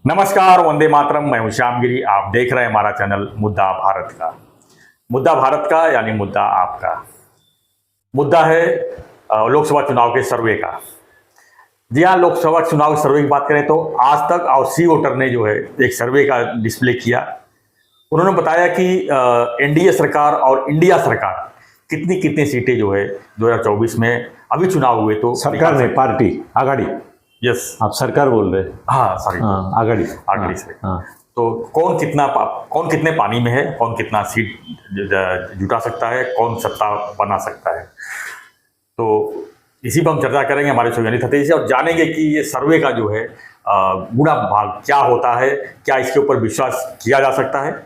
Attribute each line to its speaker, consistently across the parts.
Speaker 1: नमस्कार, वंदे मातरम। मैं हूं श्यामगिरी। आप देख रहे हैं हमारा चैनल मुद्दा भारत का। मुद्दा भारत का यानी मुद्दा आपका। मुद्दा है लोकसभा चुनाव के सर्वे का। जी हाँ, लोकसभा चुनाव के सर्वे की बात करें तो आज तक और सी वोटर ने जो है एक सर्वे का डिस्प्ले किया। उन्होंने बताया कि एनडीए सरकार और इंडिया सरकार कितनी कितनी सीटें जो है 2024 में अभी चुनाव हुए तो
Speaker 2: सरकार ने पार्टी आघाड़ी।
Speaker 1: यस,
Speaker 2: आप सरकार बोल रहे।
Speaker 1: हाँ सॉरी,
Speaker 2: आघाड़ी
Speaker 1: से।
Speaker 2: हाँ।
Speaker 1: तो कौन कितने पानी में है, कौन कितना सीट जुटा सकता है, कौन सत्ता बना सकता है, तो इसी पर हम चर्चा करेंगे हमारे सुगंधित हथेली से और जानेंगे कि ये सर्वे का जो है गुणा भाग क्या होता है, क्या इसके ऊपर विश्वास किया जा सकता है।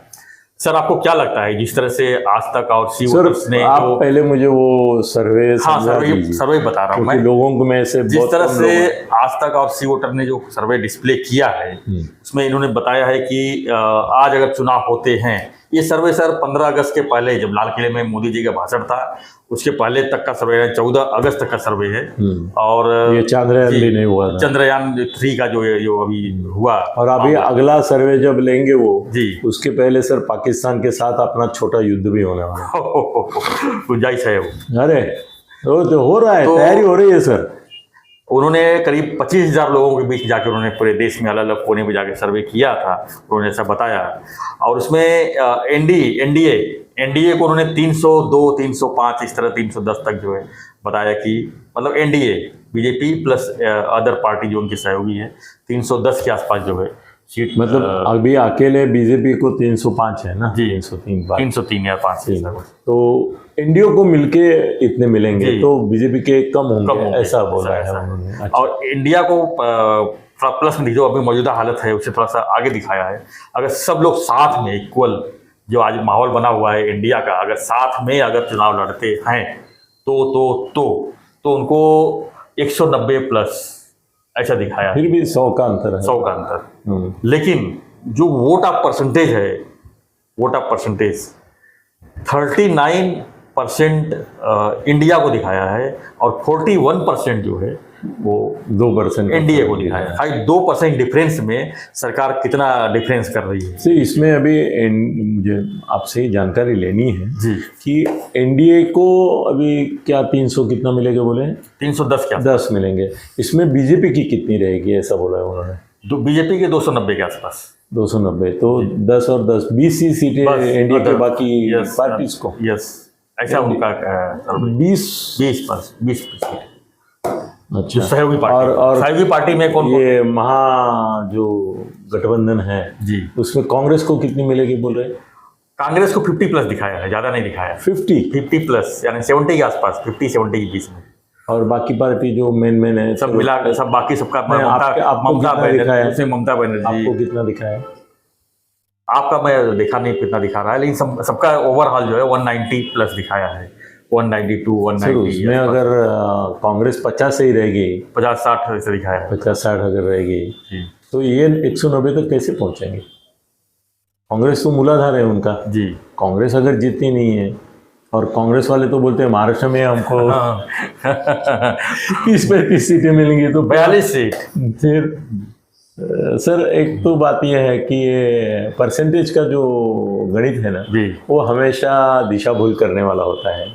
Speaker 1: सर, आपको क्या लगता है जिस तरह से आज तक और सी वोटर्स ने
Speaker 2: आप पहले मुझे वो सर्वे
Speaker 1: सर्वे बता रहा हूँ मैं,
Speaker 2: लोगों को में से
Speaker 1: जिस तरह से आज तक और सी वोटर ने जो सर्वे डिस्प्ले किया है उसमें इन्होंने बताया है कि आज अगर चुनाव होते हैं, ये सर्वे सर 15 अगस्त के पहले जब लाल किले में मोदी जी का भाषण था उसके पहले तक का सर्वे है, 14 अगस्त तक का सर्वे है। और
Speaker 2: ये चंद्रयान भी नहीं हुआ था,
Speaker 1: चंद्रयान 3 का जो अभी हुआ। और
Speaker 2: अभी अगला सर्वे जब लेंगे वो
Speaker 1: जी, उसके
Speaker 2: पहले सर पाकिस्तान के साथ अपना छोटा युद्ध भी होने वाला है।
Speaker 1: गुंजाइश है वो।
Speaker 2: अरे तो हो रहा है, तैयारी हो रही है सर।
Speaker 1: उन्होंने करीब 25,000 लोगों के बीच जाकर उन्होंने पूरे देश में अलग अलग कोने में जाकर सर्वे किया था, उन्होंने ऐसा बताया। और उसमें एनडीए को उन्होंने 302, 305 इस तरह 310 तक जो है बताया कि मतलब NDA BJP plus other party जो उनकी सहयोगी है 310 के आसपास जो है सीट।
Speaker 2: मतलब अभी अकेले बीजेपी को 305 है ना जी,
Speaker 1: 303 या 5।
Speaker 2: तो एनडीए को मिलके इतने मिलेंगे तो बीजेपी के कम होंगे, ऐसा बोला है उन्होंने। अच्छा।
Speaker 1: और इंडिया को थोड़ा प्लस में जो अभी मौजूदा हालत है उससे थोड़ा सा आगे दिखाया है। अगर सब लोग साथ में इक्वल जो आज माहौल बना हुआ है इंडिया का, अगर साथ में अगर चुनाव लड़ते हैं तो उनको 190 प्लस ऐसा दिखाया।
Speaker 2: फिर भी 100 का अंतर है,
Speaker 1: 100 का अंतर। लेकिन जो वोट ऑफ परसेंटेज 39% इंडिया को दिखाया है और 41% जो है वो
Speaker 2: 2%
Speaker 1: एनडीए को दिखाया है। 2% डिफरेंस में सरकार कितना डिफरेंस कर रही है।
Speaker 2: जी, इसमें अभी मुझे आपसे जानकारी लेनी है जी कि एनडीए को अभी क्या 300 कितना मिलेगा बोले?
Speaker 1: 310 क्या
Speaker 2: 10 मिलेंगे। इसमें बीजेपी की कितनी रहेगी ऐसा बोला है उन्होंने?
Speaker 1: बीजेपी के 290 के आसपास।
Speaker 2: 290 तो 10 और 10 20 ही सीटें एनडीए के बाकी पार्टीज को।
Speaker 1: यस, ऐसा उनका 20।
Speaker 2: अच्छा,
Speaker 1: सहयोगी पार्टी और सहयोगी पार्टी में कौन
Speaker 2: ये महा जो गठबंधन है जी, उसमें कांग्रेस को कितनी मिलेगी बोल रहे हैं?
Speaker 1: कांग्रेस को 50 प्लस दिखाया है, ज्यादा नहीं दिखाया। 50 प्लस यानी 70 के आसपास, 50-70 के बीच में।
Speaker 2: और बाकी पार्टी जो मेन है सब
Speaker 1: मिला सब बाकी सबका ममता बनर्जी
Speaker 2: आपको कितना दिखाया?
Speaker 1: आपका मैं देखा नहीं कितना दिखा रहा है, लेकिन सबका ओवरऑल जो है 190 प्लस दिखाया है। 192, 190
Speaker 2: में अगर कांग्रेस 50 से ही रहेगी,
Speaker 1: 50-60 ऐसे दिखाया है।
Speaker 2: 50-60 अगर रहेगी तो ये 190 तक कैसे पहुंचेंगे? कांग्रेस तो मूलाधार है उनका जी। कांग्रेस अगर जीतती नहीं है और कांग्रेस वाले तो बोलते हैं महाराष्ट्र में हमको 30-35 सीटें मिलेंगी तो
Speaker 1: 42 सीट।
Speaker 2: फिर सर एक तो बात यह है कि ये परसेंटेज का जो गणित है ना वो हमेशा दिशा भूल करने वाला होता है।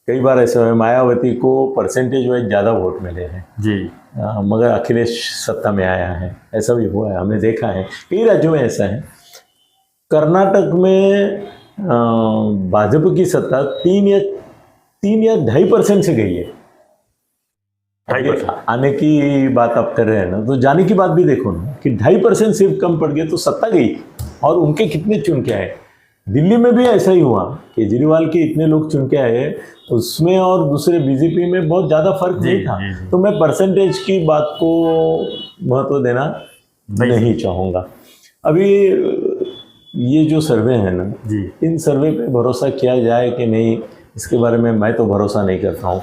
Speaker 2: कई बार ऐसे हुआ मायावती को परसेंटेज वाइज ज़्यादा वोट मिले हैं जी, मगर अखिलेश सत्ता में आया है, ऐसा भी हुआ है, हमने देखा है कई राज्यों में ऐसा है। कर्नाटक में भाजपा की सत्ता 3 या 2.5% से गई है। आने की बात आप कर रहे हैं ना, तो जाने की बात भी देखो ना कि 2.5% सिर्फ कम पड़ गए तो सत्ता गई। और उनके कितने चुन के आए? दिल्ली में भी ऐसा ही हुआ, केजरीवाल के इतने लोग चुन के आए, उसमें और दूसरे बीजेपी में बहुत ज़्यादा फर्क नहीं था। तो मैं परसेंटेज की बात को महत्व देना नहीं चाहूँगा। अभी ये जो सर्वे है ना जी, इन सर्वे पे भरोसा किया जाए कि नहीं, इसके बारे में मैं तो भरोसा नहीं करता हूँ।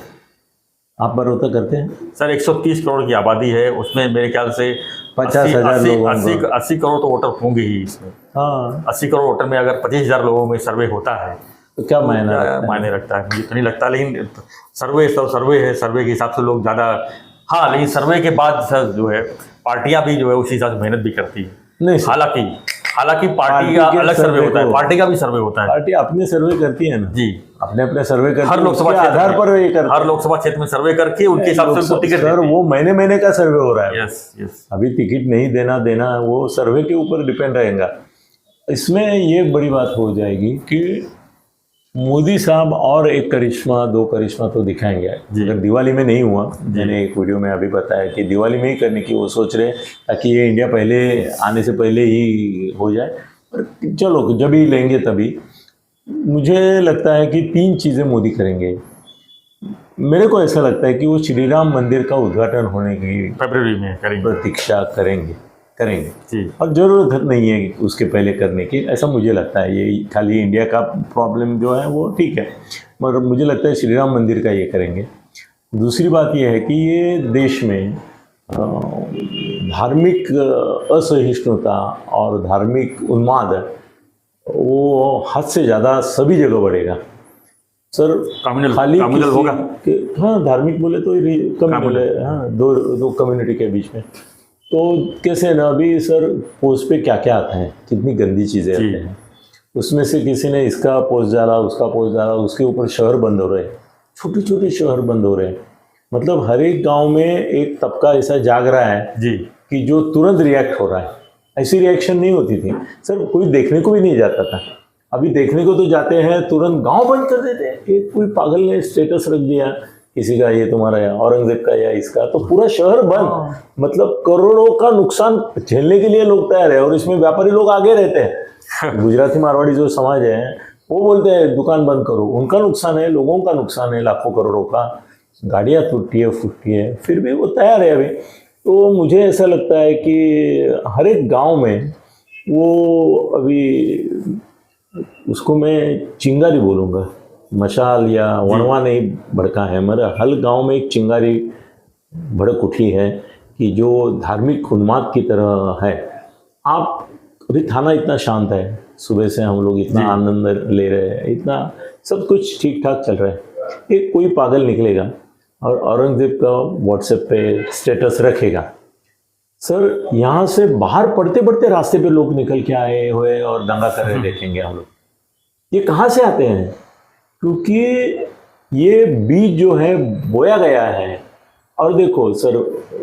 Speaker 2: आप भरोसा करते हैं?
Speaker 1: सर 130 करोड़ की आबादी है, उसमें मेरे ख्याल से
Speaker 2: 50,000 लोग,
Speaker 1: 80 करोड़ तो वोटर होंगे ही इसमें। हाँ, 80 करोड़ वोटर में अगर 25,000 लोगों में सर्वे होता है
Speaker 2: तो क्या मायने
Speaker 1: रखता है? मुझे तो नहीं लगता, लेकिन सर्वे है, सर्वे के हिसाब से लोग ज़्यादा। हाँ, लेकिन सर्वे के बाद सर जो है पार्टियां भी जो है उसी हिसाब से मेहनत भी करती है।
Speaker 2: नहीं सर,
Speaker 1: हालांकि हालांकि पार्टी
Speaker 2: पार्टी
Speaker 1: का
Speaker 2: के
Speaker 1: अलग सर्वे
Speaker 2: सर्वे
Speaker 1: होता है,
Speaker 2: को-
Speaker 1: पार्टी का भी सर्वे होता है
Speaker 2: पार्टी अपने सर्वे करती है ना,
Speaker 1: जी।
Speaker 2: अपने अपने सर्वे करती
Speaker 1: हर
Speaker 2: है,
Speaker 1: लोकसभा
Speaker 2: उसके
Speaker 1: क्षेत्र
Speaker 2: आधार पर ये
Speaker 1: में,
Speaker 2: करती
Speaker 1: हर
Speaker 2: है।
Speaker 1: लोकसभा क्षेत्र में सर्वे करके उनके हिसाब से उनको टिकट
Speaker 2: सर
Speaker 1: देती
Speaker 2: वो महीने महीने का सर्वे हो रहा है,
Speaker 1: है। Yes yes.
Speaker 2: अभी टिकट नहीं देना देना वो सर्वे के ऊपर डिपेंड रहेगा। इसमें ये बड़ी बात हो जाएगी कि मोदी साहब और एक करिश्मा, दो करिश्मा तो दिखाएंगे।
Speaker 1: जी।
Speaker 2: अगर दिवाली में नहीं हुआ, मैंने एक वीडियो में अभी बताया कि दिवाली में ही करने की वो सोच रहे हैं, ताकि ये इंडिया पहले आने से पहले ही हो जाए। पर चलो जब ही लेंगे तभी। मुझे लगता है कि 3 चीज़ें मोदी करेंगे। मेरे को ऐसा लगता है कि वो श्री राम मंदिर का उद्घाटन होने की
Speaker 1: फरवरी में करेंगे
Speaker 2: प्रतीक्षा करेंगे
Speaker 1: जी।
Speaker 2: और ज़रूरत नहीं है उसके पहले करने की, ऐसा मुझे लगता है। ये खाली इंडिया का प्रॉब्लम जो है वो ठीक है, मगर मुझे लगता है श्री राम मंदिर का ये करेंगे। दूसरी बात ये है कि ये देश में धार्मिक असहिष्णुता और धार्मिक उन्माद वो हद से ज़्यादा सभी जगह बढ़ेगा सर।
Speaker 1: कम्युनल होगा।
Speaker 2: हाँ, धार्मिक बोले तो कम्युनल है, हाँ, दो कम्युनिटी के बीच में। तो कैसे ना, अभी सर पोस्ट पे क्या क्या आता है, कितनी गंदी चीज़ें आती हैं। उसमें से किसी ने इसका पोस्ट डाला, उसका पोस्ट डाला, उसके ऊपर शहर बंद हो रहे हैं, छोटे छोटे शहर बंद हो रहे हैं। मतलब हर एक गांव में एक तबका ऐसा जाग रहा है
Speaker 1: जी
Speaker 2: कि जो तुरंत रिएक्ट हो रहा है। ऐसी रिएक्शन नहीं होती थी सर, कोई देखने को भी नहीं जाता था। अभी देखने को तो जाते हैं, तुरंत गांव बंद कर देते हैं। एक कोई पागल ने स्टेटस रख दिया किसी का, ये तुम्हारा या औरंगजेब का या इसका, तो पूरा शहर बंद। मतलब करोड़ों का नुकसान झेलने के लिए लोग तैयार है, और इसमें व्यापारी लोग आगे रहते हैं। गुजराती मारवाड़ी जो समाज है वो बोलते हैं दुकान बंद करो, उनका नुकसान है, लोगों का नुकसान है, लाखों करोड़ों का, गाड़ियाँ टूटती है फूटती है, फिर भी वो तैयार है अभी। तो मुझे ऐसा लगता है कि हर एक गांव में वो अभी, उसको मैं चिंगारी बोलूँगा, मशाल या वणवा नहीं भड़का है, मगर हर गांव में एक चिंगारी भड़क उठी है कि जो धार्मिक उन्माद की तरह है। आप अभी थाना इतना शांत है, सुबह से हम लोग इतना आनंद ले रहे हैं, इतना सब कुछ ठीक ठाक चल रहा है। एक कोई पागल निकलेगा और औरंगजेब का व्हाट्सएप पे स्टेटस रखेगा सर, यहाँ से बाहर पढ़ते पढ़ते रास्ते पे लोग निकल के आए हुए और दंगा कर रहे देखेंगे हम लोग। ये कहाँ से आते हैं? क्योंकि ये बीज जो है बोया गया है। और देखो सर,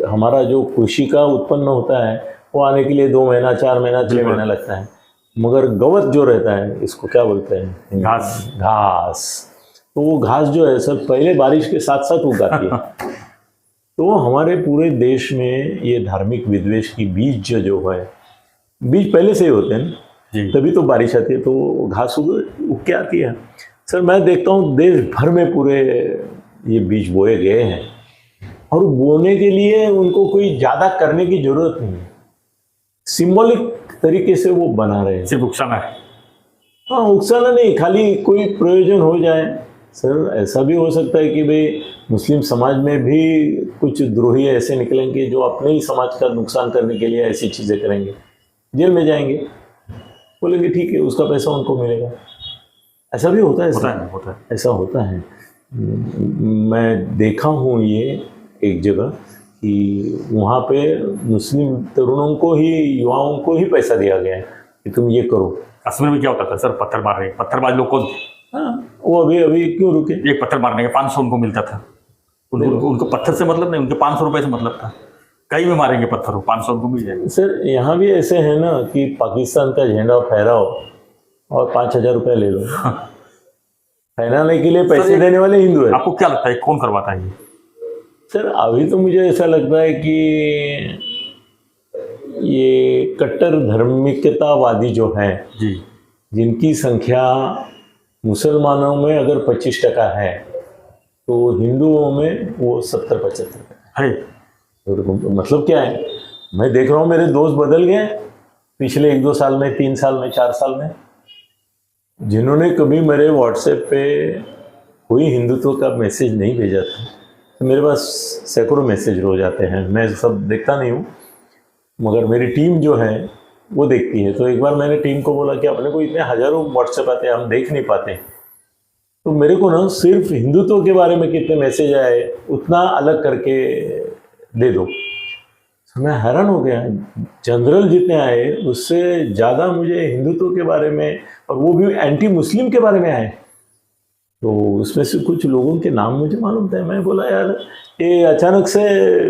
Speaker 2: हमारा जो कृषि का उत्पन्न होता है वो आने के लिए 2 महीना 4 महीना 6 महीना लगता है, मगर गवत जो रहता है, इसको क्या बोलते हैं, घास। तो वो घास जो है सर पहले बारिश के साथ साथ उगाती है। तो हमारे पूरे देश में ये धार्मिक विद्वेष की बीज जो है, बीज पहले से ही होते हैं ना, तभी तो बारिश आती है, तो घास उग के आती है। सर मैं देखता हूँ देश भर में पूरे ये बीज बोए गए हैं, और बोने के लिए उनको कोई ज़्यादा करने की जरूरत नहीं है, सिंबॉलिक तरीके से वो बना रहे हैं।
Speaker 1: सिर्फ उकसाना है।
Speaker 2: हाँ, उकसाना नहीं, खाली कोई प्रयोजन हो जाए। सर ऐसा भी हो सकता है कि भाई मुस्लिम समाज में भी कुछ द्रोही ऐसे निकलेंगे जो अपने ही समाज का नुकसान करने के लिए ऐसी चीज़ें करेंगे, जेल में जाएंगे, बोलेंगे ठीक है उसका पैसा उनको मिलेगा। ऐसा भी होता है
Speaker 1: होता है।
Speaker 2: ऐसा होता है। मैं देखा हूँ ये एक जगह कि वहाँ पे मुस्लिम तरुणों को ही, युवाओं को ही पैसा दिया गया है कि तुम ये करो।
Speaker 1: कश्मीर में क्या होता था सर, पत्थरबाज लोग को,
Speaker 2: हाँ, वो अभी क्यों रुके?
Speaker 1: एक पत्थर मारने के 500 उनको मिलता था। उनको पत्थर से मतलब नहीं, उनके 500 रुपए से मतलब था। कहीं भी मारेंगे पत्थर, 500 उनको मिल जाएगा।
Speaker 2: सर यहाँ भी ऐसे है ना कि पाकिस्तान का झंडा फहराओ और 5,000 रुपये ले लो। फहराने के लिए पैसे देने वाले हिंदू है।
Speaker 1: आपको क्या लगता है कौन करवाता है ये?
Speaker 2: सर अभी तो मुझे ऐसा लगता है कि ये कट्टर धार्मिकतावादी जो हैं,
Speaker 1: जी,
Speaker 2: जिनकी संख्या मुसलमानों में अगर 25% है तो हिंदुओं में वो 70-75
Speaker 1: है।
Speaker 2: मतलब क्या है, मैं देख रहा हूँ मेरे दोस्त बदल गए पिछले 1-2 साल में, 3 साल में, 4 साल में। जिन्होंने कभी मेरे व्हाट्सएप पे कोई हिंदुत्व का मैसेज नहीं भेजा था, तो मेरे पास सैकड़ों मैसेज रोज आते हैं। मैं सब देखता नहीं हूँ, मगर मेरी टीम जो है वो देखती है। तो एक बार मैंने टीम को बोला कि अपने को इतने हजारों व्हाट्सएप आते हैं, हम देख नहीं पाते, तो मेरे को ना सिर्फ हिंदुत्व के बारे में कितने मैसेज आए उतना अलग करके दे दो। मैं हैरान हो गया। जनरल जितने आए उससे ज़्यादा मुझे हिंदुत्व के बारे में, और वो भी एंटी मुस्लिम के बारे में आए। तो उसमें से कुछ लोगों के नाम मुझे मालूम थे। मैं बोला यार, ये अचानक से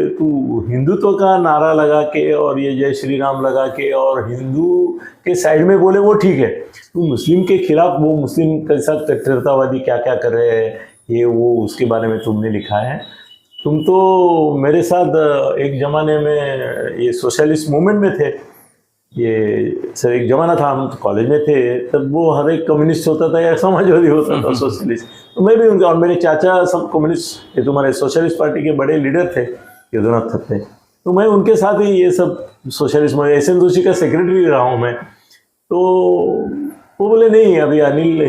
Speaker 2: तू हिंदुत्व का नारा लगा के और ये जय श्री राम लगा के और हिंदू के साइड में बोले वो ठीक है, तू मुस्लिम के खिलाफ, वो मुस्लिम के साथ कट्टरतावादी क्या क्या कर रहे हैं ये वो उसके बारे में तुमने लिखा है। तुम तो मेरे साथ एक ज़माने में ये सोशलिस्ट मूवमेंट में थे। ये सर एक ज़माना था, हम तो कॉलेज में थे तब, वो हर एक कम्युनिस्ट होता था या समाजवादी होता था, सोशलिस्ट। तो मैं भी उनका, और मेरे चाचा सब कम्युनिस्ट, ये तुम्हारे सोशलिस्ट पार्टी के बड़े लीडर थे, यदुनाथ थे। तो मैं उनके साथ ही ये सब सोशलिस्ट में एस एन जोशी का सेक्रेटरी रहा हूँ मैं। तो वो बोले नहीं, अभी अनिल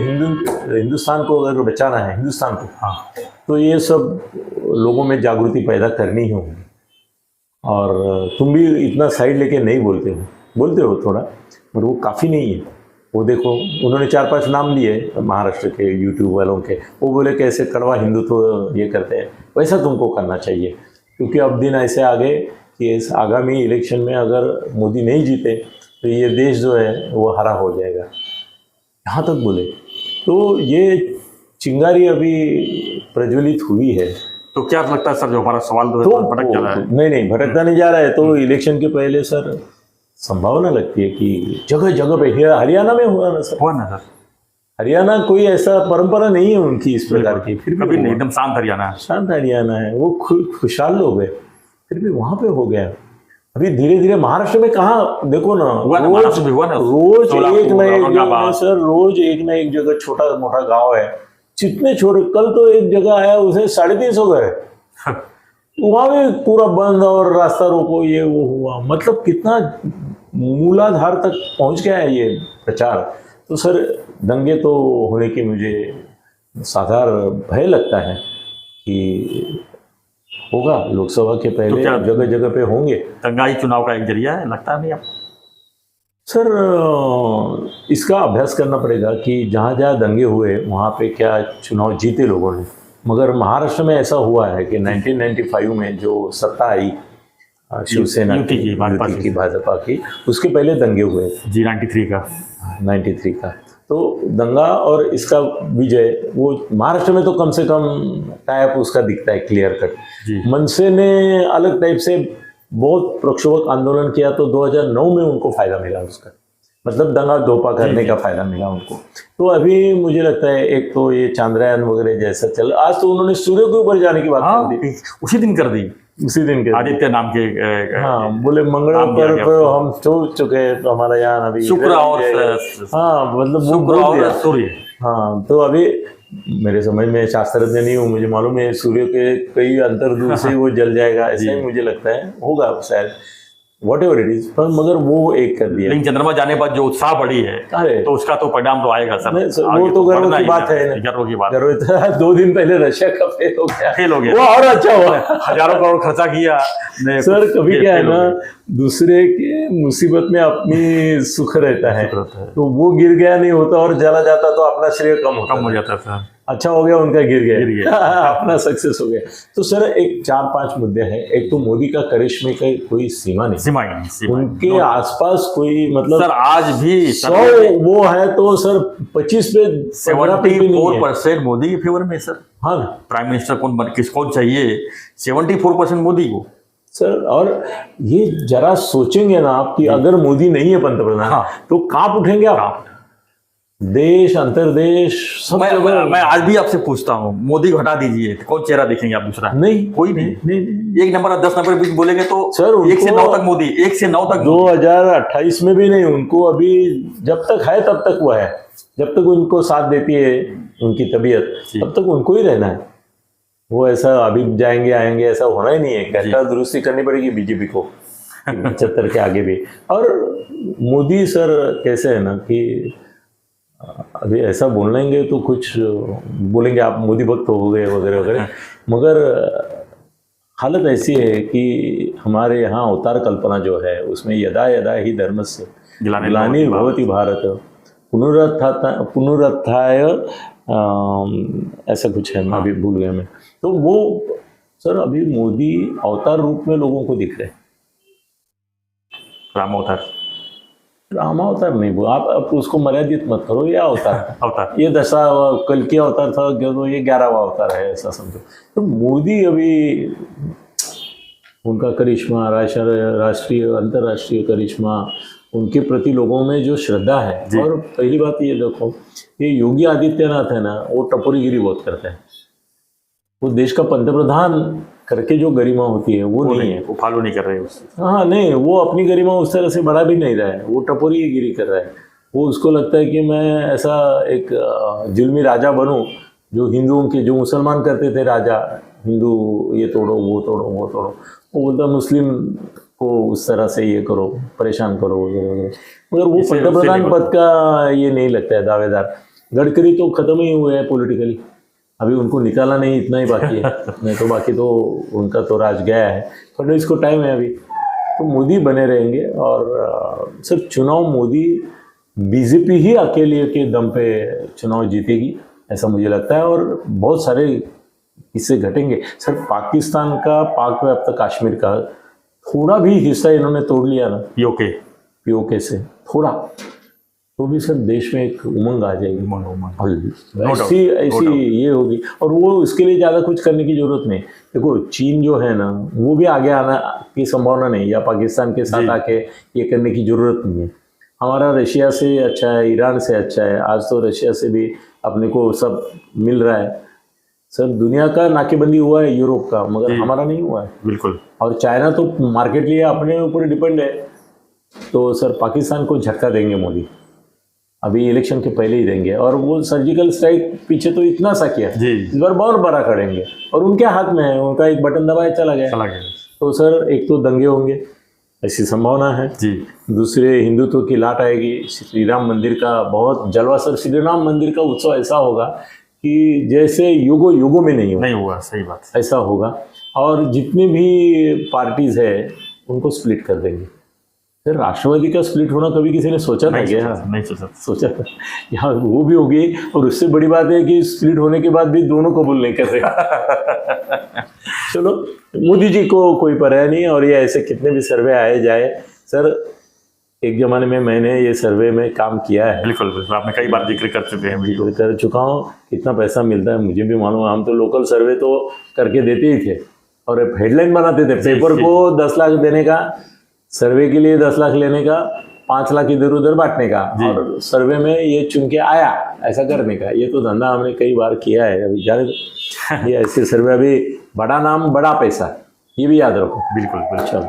Speaker 2: हिंदुस्तान को अगर बचाना है, हिंदुस्तान को, हाँ, तो ये सब लोगों में जागृति पैदा करनी ही होगी। और तुम भी इतना साइड लेके नहीं बोलते हो थोड़ा, पर वो काफ़ी नहीं है। वो देखो, उन्होंने 4-5 नाम लिए महाराष्ट्र के यूट्यूब वालों के, वो बोले कैसे कड़वा हिंदुत्व ये करते हैं, वैसा तुमको करना चाहिए। क्योंकि अब दिन ऐसे आ गए कि इस आगामी इलेक्शन में अगर मोदी नहीं जीते तो ये देश जो है वो हरा हो जाएगा, यहाँ तक बोले। तो ये चिंगारी अभी प्रज्वलित हुई है।
Speaker 1: तो क्या लगता है सर, जो हमारा सवाल
Speaker 2: तो
Speaker 1: भटक जा रहा है?
Speaker 2: नहीं भटकता नहीं जा रहा है। तो इलेक्शन के पहले सर संभावना लगती है कि जगह जगह पे, हरियाणा में हुआ ना सर,
Speaker 1: सर
Speaker 2: हरियाणा कोई ऐसा परंपरा नहीं है उनकी इस प्रकार की, फिर
Speaker 1: कभी नहीं, एकदम शांत हरियाणा है,
Speaker 2: शांत हरियाणा है, वो खुशहाल लोग हैं, फिर भी वहां पे हो गया। अभी धीरे धीरे महाराष्ट्र में कहाँ देखो ना, रोज एक ना एक सर, रोज एक ना एक जगह छोटा मोटा गांव है, जितने छोटे, कल तो एक जगह आया उसे 350 गए, वहां भी पूरा बंद और रास्ता रोको ये वो हुआ। मतलब कितना मूलाधार तक पहुंच गया है ये प्रचार। तो सर दंगे तो होने की मुझे साधारण भय लगता है कि होगा, लोकसभा के पहले जगह जगह पे होंगे।
Speaker 1: दंगाई चुनाव का एक जरिया है, लगता नहीं आपको?
Speaker 2: सर इसका अभ्यास करना पड़ेगा कि जहाँ जहाँ दंगे हुए वहाँ पे क्या चुनाव जीते लोगों ने। मगर महाराष्ट्र में ऐसा हुआ है कि 1995 में जो सत्ता आई शिवसेना की, भाजपा की, उसके पहले दंगे हुए
Speaker 1: जी 93 का।
Speaker 2: तो दंगा और इसका विजय, वो महाराष्ट्र में तो कम से कम टाइप उसका दिखता है क्लियर कट। मनसे ने अलग टाइप से बहुत प्रक्षोभक आंदोलन किया, तो 2009 में उनको फायदा मिला उसका, मतलब दंगा धोपा करने का फायदा मिला उनको। तो अभी मुझे लगता है एक तो ये चांद्रयान वगैरह जैसा चल, आज तो उन्होंने सूर्य के ऊपर जाने की बात कर दी,
Speaker 1: उसी दिन कर दी,
Speaker 2: उसी दिन के
Speaker 1: आदित्य नाम के,
Speaker 2: हाँ, बोले मंगल पर हम सोच चुके हैं, तो हमारा यान अभी
Speaker 1: शुक्र और,
Speaker 2: हाँ मतलब
Speaker 1: शुक्र और सूर्य।
Speaker 2: हाँ, तो अभी मेरे समझ में, शास्त्रज्ञ नहीं हूँ, मुझे मालूम है सूर्य के कई अंतर्दूर से वो जल जाएगा, ऐसा ही मुझे लगता है होगा शायद, whatever it is, पर मगर वो एक कर दिया।
Speaker 1: लेकिन चंद्रमा जाने बाद जो उत्साह बढ़ी है, तो उसका तो परिणाम तो आएगा सर।
Speaker 2: वो तो गर्व की बात है,
Speaker 1: गर्व की बात।
Speaker 2: 2 दिन पहले रशिया का फेल हो गया, वो और अच्छा हुआ,
Speaker 1: हजारों करोड़ खर्चा किया
Speaker 2: सर। कभी क्या है ना, दूसरे के मुसीबत में अपनी सुख रहता है, तो वो गिर गया नहीं होता और जला जाता तो अपना श्रेय कम हो जाता सर। अच्छा हो गया उनका, गिर गया अपना सक्सेस हो गया। तो सर एक 4-5 मुद्दे हैं। एक तो मोदी का करिश्मे का कोई सीमा नहीं, उनके आसपास कोई, मतलब
Speaker 1: सर आज भी
Speaker 2: 100 वो है तो सर 25 पे
Speaker 1: 74% मोदी के फेवर में सर।
Speaker 2: हाँ,
Speaker 1: प्राइम मिनिस्टर कौन चाहिए? 74% मोदी को
Speaker 2: सर। और ये जरा सोचेंगे ना आप कि अगर मोदी नहीं है पंतप्रधान, तो कांप उठेंगे आप, देश अंतरदेश सब।
Speaker 1: मैं आज भी आपसे पूछता हूँ, मोदी को हटा दीजिए, कौन चेहरा देखेंगे आप दूसरा?
Speaker 2: नहीं,
Speaker 1: कोई नहीं। 1 नंबर और 10 नंबर बीच बोलेंगे तो सर 1 से 9 तक मोदी, 1 से 9 तक।
Speaker 2: 2028 में भी नहीं, उनको अभी जब तक है तब तक वो है, जब तक उनको साथ देती है उनकी तबीयत, तब तक उनको ही रहना है। वो ऐसा अभी जाएंगे आएंगे ऐसा होना ही नहीं है, कहता दुरुस्ती करनी पड़ेगी बीजेपी को 75 के आगे भी। और मोदी सर कैसे है ना कि अभी ऐसा बोल लेंगे तो कुछ बोलेंगे आप मोदी भक्त हो गए वगैरह वगैरह, मगर हालत ऐसी है कि हमारे यहाँ अवतार कल्पना जो है उसमें यदा यदा ही धर्मस्य ग्लानिर्भवति भारत पुनरुत्थाय ऐसा कुछ है, अभी भूल गया मैं। तो वो सर अभी मोदी अवतार रूप में लोगों को दिख रहे हैं, रामावतार नहीं, वो आप उसको मर्यादित मत करो, ये अवतार
Speaker 1: अवतार
Speaker 2: ये 10 कल के अवतार था, तो ये 11वां अवतार है, ऐसा समझो। तो मोदी अभी उनका करिश्मा, राष्ट्रीय अंतर्राष्ट्रीय करिश्मा, उनके प्रति लोगों में जो श्रद्धा है। और पहली बात ये देखो, ये योगी आदित्यनाथ है ना, वो टपोरीगिरी बहुत करता है। वो देश का पंतप्रधान करके जो गरिमा होती है वो नहीं है,
Speaker 1: वो फॉलो नहीं कर रहे उससे।
Speaker 2: हाँ नहीं, वो अपनी गरिमा उस तरह से बढ़ा भी नहीं रहा है, वो टपोरीगिरी कर रहा है। वो उसको लगता है कि मैं ऐसा एक जुल्मी राजा बनूं, जो हिंदुओं के, जो मुसलमान करते थे राजा, हिंदू ये तोड़ो वो तोड़ो वो तोड़ो, वो बोलता मुस्लिम को उस तरह से ये करो, परेशान करो वगैरह। मगर वो पंतप्रधान पद का ये नहीं लगता है दावेदार। गडकरी तो खत्म ही हुए हैं पॉलिटिकली, अभी उनको निकाला नहीं, इतना ही बाकी है, नहीं तो बाकी तो उनका तो राज गया है। फडणवीस को टाइम है अभी, तो मोदी बने रहेंगे। और सिर्फ चुनाव मोदी, बीजेपी ही अकेले के दम पे चुनाव जीतेगी, ऐसा मुझे लगता है। और बहुत सारे इससे घटेंगे। सर पाकिस्तान का, पाक व्याप्त कश्मीर का थोड़ा भी हिस्सा इन्होंने तोड़ लिया ना पीओके से थोड़ा, तो भी सर देश में एक उमंग आ जाएगी, ऐसी ये होगी। और वो इसके लिए ज़्यादा कुछ करने की जरूरत नहीं। देखो चीन जो है ना, वो भी आगे आना की संभावना नहीं, या पाकिस्तान के साथ आके ये करने की जरूरत नहीं है। हमारा रशिया से अच्छा है, ईरान से अच्छा है, आज तो रशिया से भी अपने को सब मिल रहा है। सर दुनिया का नाकेबंदी हुआ है यूरोप का, मगर हमारा नहीं हुआ है।
Speaker 1: बिल्कुल।
Speaker 2: और चाइना तो मार्केट लिए अपने ऊपर डिपेंड है। तो सर पाकिस्तान को झटका देंगे मोदी, अभी इलेक्शन के पहले ही देंगे। और वो सर्जिकल स्ट्राइक पीछे तो इतना सा किया, इस बार बहुत बड़ा करेंगे, और उनके हाथ में है, उनका एक बटन दबाया चला गया। तो सर एक तो दंगे होंगे, ऐसी संभावना है जी। दूसरे हिंदुत्व की लाट आएगी, श्री राम मंदिर का बहुत जलवा। सर श्री राम मंदिर का उत्सव ऐसा होगा कि जैसे युगों में नहीं हुआ,
Speaker 1: सही बात,
Speaker 2: ऐसा होगा। और जितनी भी पार्टीज है उनको स्प्लिट कर देंगे। फिर राष्ट्रवादी का स्प्लिट होना कभी किसी ने सोचा था क्या?
Speaker 1: नहीं सोचा
Speaker 2: था। यहाँ वो भी होगी। और उससे बड़ी बात है कि स्प्लिट होने के बाद भी दोनों कबूल नहीं कर रहे। चलो मोदी जी को कोई परवाह नहीं। और ये ऐसे कितने भी सर्वे आए जाए, सर एक जमाने में मैंने ये सर्वे में काम किया है।
Speaker 1: बिल्कुल बिल्कुल, आपने कई बार जिक्र कर चुके हैं,
Speaker 2: जिक्र कर चुका हूँ। कितना पैसा मिलता है मुझे भी मालूम है। हम तो लोकल सर्वे तो करके देते ही थे, और हेडलाइन बनाते थे पेपर को। 10 लाख देने का सर्वे के लिए, 10 लाख लेने का, 5 लाख इधर उधर बांटने का, और सर्वे में ये चुन के आया ऐसा करने का। ये तो धंधा हमने कई बार किया है। अभी जाने ये ऐसे सर्वे, अभी बड़ा नाम बड़ा पैसा, ये भी याद रखो।
Speaker 1: बिल्कुल बिल्कुल।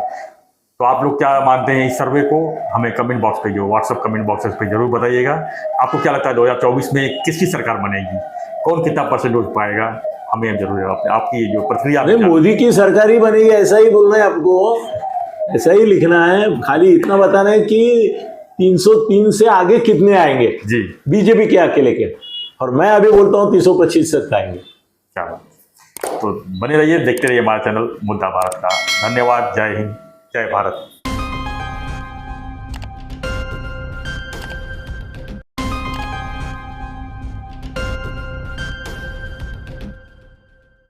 Speaker 1: तो आप लोग क्या मानते हैं इस सर्वे को? हमें कमेंट बॉक्स पे, जो व्हाट्सएप कमेंट बॉक्सेस पे जरूर बताइएगा। आपको क्या लगता है 2024 में किसकी सरकार बनेगी, कौन कितना परसेंटेज पाएगा? हमें जरूर आपकी जो प्रक्रिया,
Speaker 2: मोदी की सरकार ही बनेगी ऐसा ही बोलना है आपको, ऐसा ही लिखना है। खाली इतना बताना है कि 303 से आगे कितने आएंगे
Speaker 1: जी
Speaker 2: बीजेपी के अकेले के। और मैं अभी बोलता हूँ 325 तक आएंगे।
Speaker 1: क्या बात। तो बने रहिए, देखते रहिए हमारा चैनल मुद्दा भारत का। धन्यवाद। जय हिंद, जय भारत।